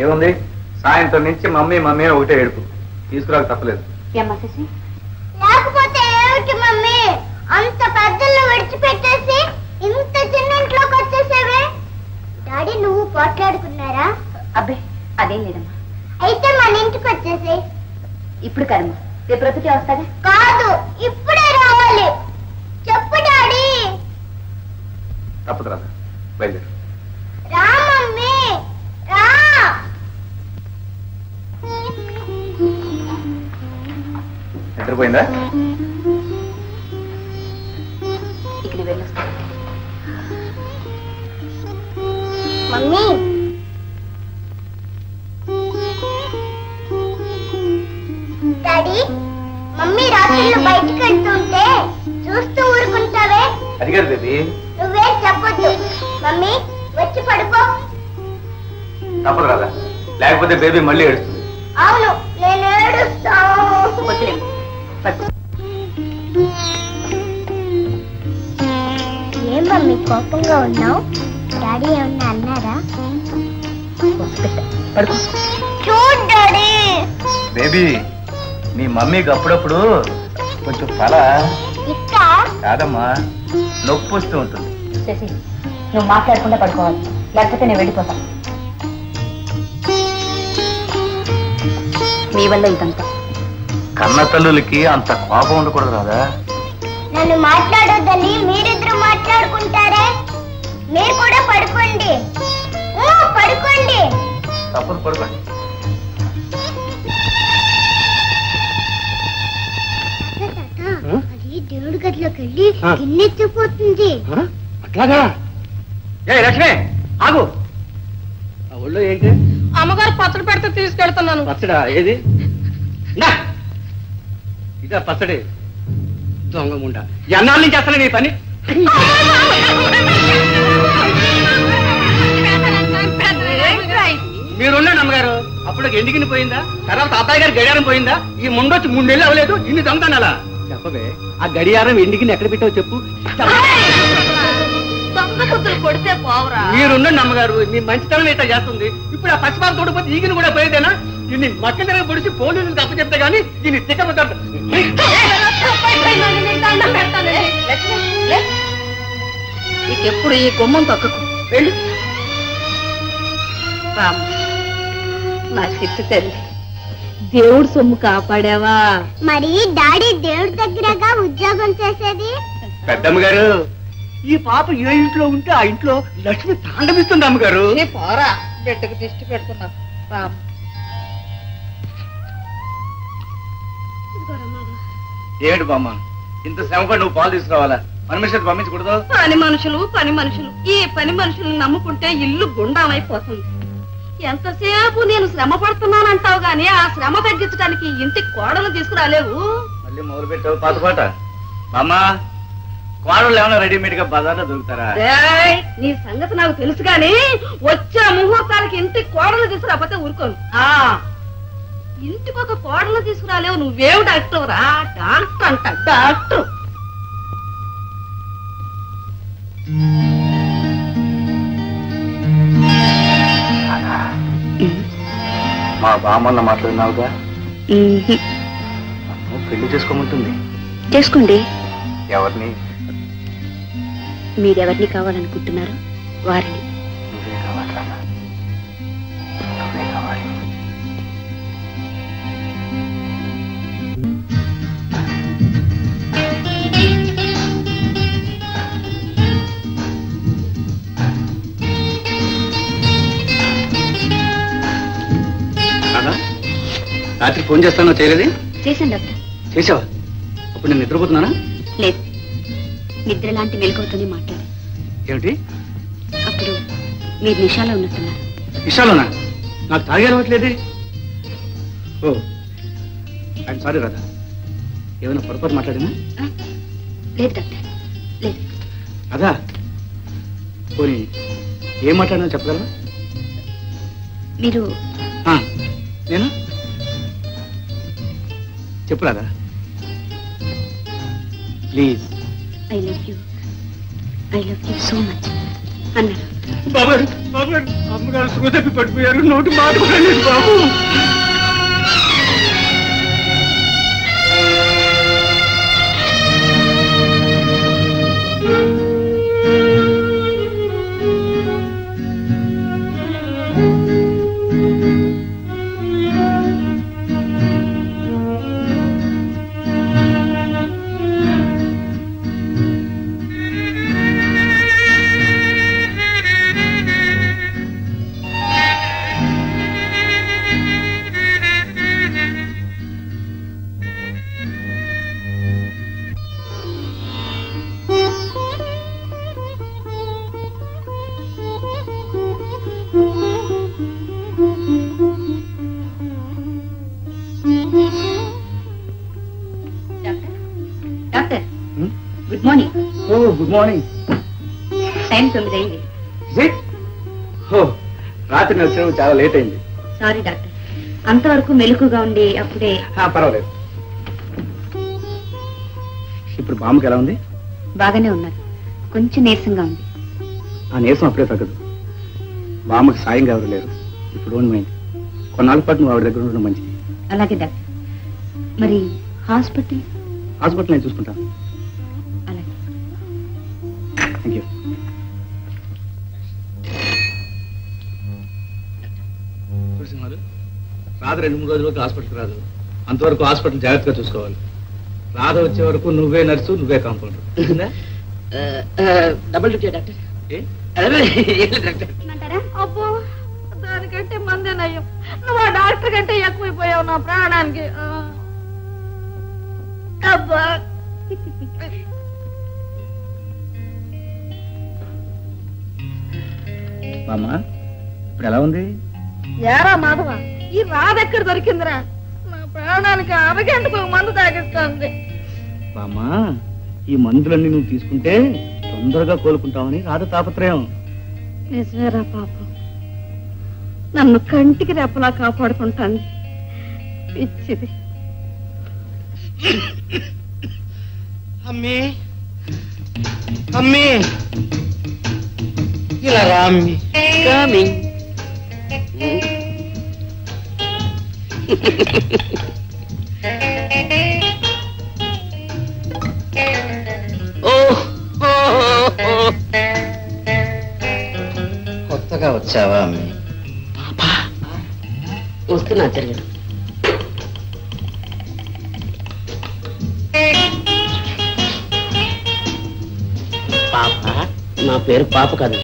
ఏముంది, సాయంత్రం నుంచి మమ్మీ మమ్మీ ఒకటే ఏడుపు, తీసుకురాక తప్పలేదు. లేకపోతే ఏమిటి మమ్మీ, అంత పెద్దలు విడిచిపెట్టేసి ఇంత చిన్న ఇంట్లోకి వచ్చేసేవే? డాడీ నువ్వు పోట్లాడుకున్నారా? అబ్బే అదేం లేదమ్మా. అయితే మన ఇంటికి వచ్చేసి. ఇప్పుడు కదమ్మా, రేపు ప్రొద్దుటే వస్తాగా. కాదు, ఇప్పుడే రావాలి. చెప్పు డాడీ. తప్పదు రాదా, బయలుదేరు. రా మమ్మీ రా. నిద్రపోయిందా? ఇక్కడ వెళ్ళొస్తా. మమ్మీ డాడీ, మమ్మీ రాత్రులు బయటికి వెళ్తుంటే చూస్తూ ఊరుకుంటావే? అది కాదు బేబీ. నువ్వే చెప్పొద్దు. మమ్మీ వచ్చి పడుకో. తప్పదు రాదా, లేకపోతే బేబీ మళ్ళీ ఏడుస్తుంది. అవును, నేను ఏడుస్తాను. ఏం మమ్మీ కోపంగా ఉన్నావు? డాడీ ఏమన్నా అన్నారా? చూడు డాడీ. బేబీ, మీ మమ్మీకి అప్పుడప్పుడు కొంచెం తల ఇంకా కాదమ్మా నొప్పి వస్తూ ఉంటుంది. శశి, నువ్వు మాట్లాడకుండా పడుకోవాలి, లేకపోతే నేను వెళ్ళిపోతాను. మీ వల్ల ఇదంతా. కన్న తల్లులకి అంత కోపం ఉండకూడదు రాదా. నన్ను మాట్లాడొద్దని మీరిద్దరు మాట్లాడుకుంటారే. మీరు కూడా పడుకోండి. పడుకోండి. తప్పదు, పడుకోండి. అది దేవుడి గదిలోకి వెళ్ళి గిన్నెత్తిపోతుంది. అట్లాగా? ఏ లక్ష్మి ఆగు. ఒళ్ళో ఏంటి? అమ్మగారు పచ్చడి పెడితే తీసుకెళ్తున్నాను. పచ్చడా? ఏది? ఇదా పచ్చడి? దొంగ ముండ, ఎన్నాళ్ళ నుంచి చేస్తాను నీ పని. మీరుండండి అమ్మగారు. అప్పుడు ఎండిగిని పోయిందా, తర్వాత అబ్బాయి గారి గడియారం పోయిందా? ఈ ముండొచ్చి 3 నెలలు అవ్వలేదు, ఇన్ని దొంగతాను అలా చెప్పవే. ఆ గడియారం ఎండిగిని ఎక్కడ పెట్టావు చెప్పు. కొడితే పోవరా? మీరుండండి అమ్మగారు, మీ మంచితనం ఇట్లా చేస్తుంది. ఇప్పుడు ఆ పసిపాలు తోడిపోతే ఈగిని కూడా పోయేదేనా? దీన్ని మక్క తిరగ పొడిచి పోలీసులు తప్పు చెప్తే గానీ దీన్ని తిక్కబద్ద. నీకెప్పుడు ఈ గుమ్మం తొక్కకు, వెళ్ళు. రామ్, నా చిట్టు తల్లి, దేవుడు సొమ్ము కాపాడావా? మరి డాడీ దేవుడి దగ్గరగా ఉద్యోగం చేసేది. పెద్దమ్మగారు, ఈ పాప ఏ ఇంట్లో ఉంటే ఆ ఇంట్లో లక్ష్మి తాండవిస్తుంది అమ్మగారు. పోరా, బిడ్డకు దిష్టి పెడుతున్నా. రామ్, ఏడు బామ్మ, ఇంత శ్రమపడి నువ్వు పాలు తీసుకురావాలా? పర్మిషన్ పంపించకూడదు? పని మనుషులు ఈ పని మనుషులను నమ్ముకుంటే ఇల్లు గుండామైపోతుంది. ఎంతసేపు నేను శ్రమ పడుతున్నానంటావు గాని ఆ శ్రమ తగ్గించడానికి ఇంటికి కోడలు తీసుకురాలేవు. మళ్ళీ మొదలు పెట్టావు పాత పాట. బామ్మ, కోడలు ఏమైనా రెడీమేడ్ గా బజార్లో దొరుకుతారా? నీ సంగతి నాకు తెలుసు గాని వచ్చే ముహూర్తానికి ఇంటికి కోడలు తీసుకురాకపోతే ఊరుకోను. ఇంటికి ఒక కోడలు తీసుకురాలేవు, నువ్వేం డాక్టర్ రా? డాక్టర్ అంట, డాక్టర్. మా బామ్మన్న మాట్లాడినావుగా, పెళ్లి చేసుకోమంటుంది. చేసుకోండి. ఎవరిని? మీరెవరిని కావాలనుకుంటున్నారు వారిని. నువ్వే కావాలి, నువ్వే కావాలి. రాత్రి ఫోన్ చేస్తానో చేయలేది? చేశాను డాక్టర్. చేసావా? అప్పుడు నేను నిద్రపోతున్నానా? లేదు, నిద్ర లాంటి మెలకువతోనే మాట్లాడాను. ఏమిటి? అప్పుడు మీరు నిషాలో ఉన్నట్టున్నారు. నిషాలోనా? నాకు తాగే అలవాట్లేదే. ఓ, ఐఎమ్ సారీ రాధా. ఏమైనా పొరపాటు మాట్లాడినా? లేదు డాక్టర్, లేదు. అదా, పోనీ ఏం మాట్లాడినా చెప్పగలరా? మీరు నేను చెప్పు రాదా, please. I love you so much. అన్నారు. బాబు బాబు అమ్మగారు సుగతప్పి పడిపోయారు, నోటి మాట కూడా లేదు బాబు. Doctor good morning. Oh good morning. Time 9 అయింది. రాత్రి నేను వచ్చిన చాలా లేట్ అయింది. సారీ డాక్టర్, అంతవరకు మెలకుగా ఉండి అప్పుడే. పర్వాలేదు. ఇప్పుడు బామ్మకి ఎలా ఉంది? బాగానే ఉన్నారు, కొంచెం నీరసంగా ఉంది. ఆ నీరసం అప్పుడే తగ్గదు. బామ్మకి సాయంగా ఎవరు లేరు. ఇప్పుడు మైండ్ కొన్నాళ్ళ పాటు నువ్వు ఆవిడ దగ్గర ఉండడం మంచిది. అలాగే డాక్టర్. మరి హాస్పిటల్? హాస్పిటల్ నేను చూసుకుంటాను. అలాగే. Thank you. రాధ 2-3 రోజులకు హాస్పిటల్కి రాదు. అంతవరకు హాస్పిటల్ జాగ్రత్తగా చూసుకోవాలి. రాధ వచ్చే వరకు నువ్వే నర్సు, నువ్వే కాంపౌండర్. Double duty doctor. అబ్బో, దానికంటే మందే నయ్యం. నువ్వు ఆ డాక్టర్ కంటే ఎక్కువైపోయావు నా ప్రాణానికి. అబ్బా, బామ్మ ఇప్పుడు ఎలా ఉంది? ఏరా మాధవ, ఈ రాదెక్కడ దొరికిందిరా? నా ప్రాణానికి అరగంటకు మందు తాగిస్తుంది. బామ్మ ఈ మందులన్నీ నువ్వు తీసుకుంటే తొందరగా కోలుకుంటావని రాధ తాపత్రయం. నిజమేరా పాపం, నన్ను కంటికి రెప్పలా కాపాడుకుంటాను. పిచ్చిది. అమ్మి అమ్మి ఇలా రా అమ్మి. కమింగ్. కొత్తగా వచ్చావా అమ్మి? పాపా వస్తున్నా తిరిగి. పాప, నా పేరు పాప కాదు.